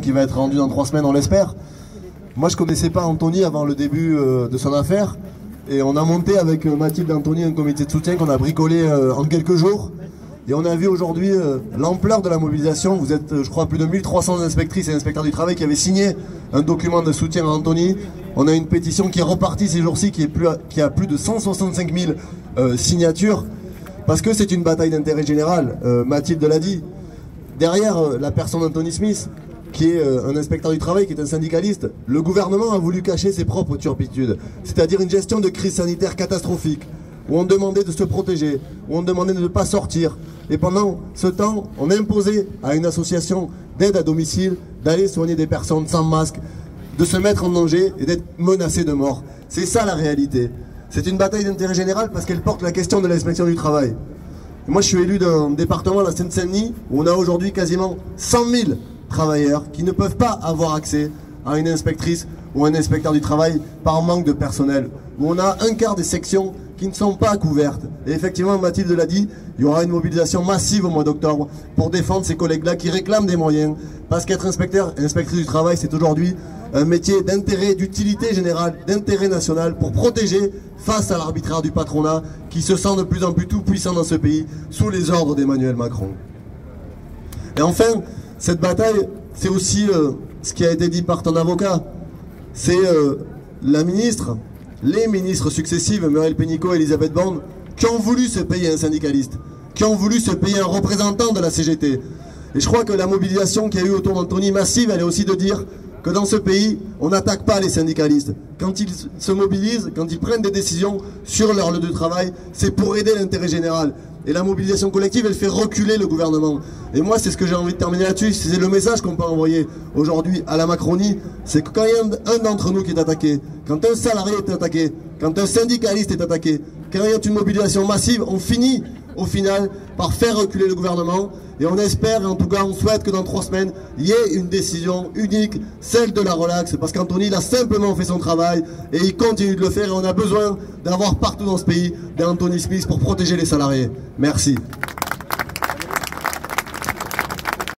qui va être rendu dans 3 semaines, on l'espère. Moi, je connaissais pas Anthony avant le début de son affaire, et on a monté avec Mathilde et Anthony un comité de soutien qu'on a bricolé en quelques jours, et on a vu aujourd'hui l'ampleur de la mobilisation. Vous êtes, je crois, plus de 1300 inspectrices et inspecteurs du travail qui avaient signé un document de soutien à Anthony. On a une pétition qui est repartie ces jours-ci, qui a plus de 165 000 signatures, parce que c'est une bataille d'intérêt général. Mathilde l'a dit, derrière la personne d'Anthony Smith, qui est un inspecteur du travail, qui est un syndicaliste, le gouvernement a voulu cacher ses propres turpitudes, c'est-à-dire une gestion de crise sanitaire catastrophique, où on demandait de se protéger, où on demandait de ne pas sortir. Et pendant ce temps, on a imposé à une association d'aide à domicile d'aller soigner des personnes sans masque, de se mettre en danger et d'être menacé de mort. C'est ça la réalité. C'est une bataille d'intérêt général parce qu'elle porte la question de l'inspection du travail. Et moi, je suis élu d'un département, la Seine-Saint-Denis, où on a aujourd'hui quasiment 100 000 travailleurs qui ne peuvent pas avoir accès à une inspectrice ou un inspecteur du travail par manque de personnel, où on a un quart des sections qui ne sont pas couvertes. Et effectivement, Mathilde l'a dit, il y aura une mobilisation massive au mois d'octobre pour défendre ces collègues-là qui réclament des moyens, parce qu'être inspectrice du travail, c'est aujourd'hui un métier d'intérêt, d'utilité générale, d'intérêt national, pour protéger face à l'arbitraire du patronat qui se sent de plus en plus tout puissant dans ce pays sous les ordres d'Emmanuel Macron. Et enfin, cette bataille, c'est aussi ce qui a été dit par ton avocat. C'est la ministre, les ministres successives, Muriel Pénicaud et Elisabeth Borne, qui ont voulu se payer un syndicaliste, qui ont voulu se payer un représentant de la CGT. Et je crois que la mobilisation qu'il y a eu autour d'Anthony massive, elle est aussi de dire que dans ce pays, on n'attaque pas les syndicalistes. Quand ils se mobilisent, quand ils prennent des décisions sur leur lieu de travail, c'est pour aider l'intérêt général. Et la mobilisation collective, elle fait reculer le gouvernement. Et moi, c'est ce que j'ai envie de terminer là-dessus. C'est le message qu'on peut envoyer aujourd'hui à la Macronie. C'est que quand il y a un d'entre nous qui est attaqué, quand un salarié est attaqué, quand un syndicaliste est attaqué, quand il y a une mobilisation massive, on finit au final par faire reculer le gouvernement. Et on espère, et en tout cas on souhaite que dans 3 semaines, il y ait une décision unique, celle de la relaxe, parce qu'Anthony, il a simplement fait son travail, et il continue de le faire, et on a besoin d'avoir partout dans ce pays des Anthony Smith pour protéger les salariés. Merci.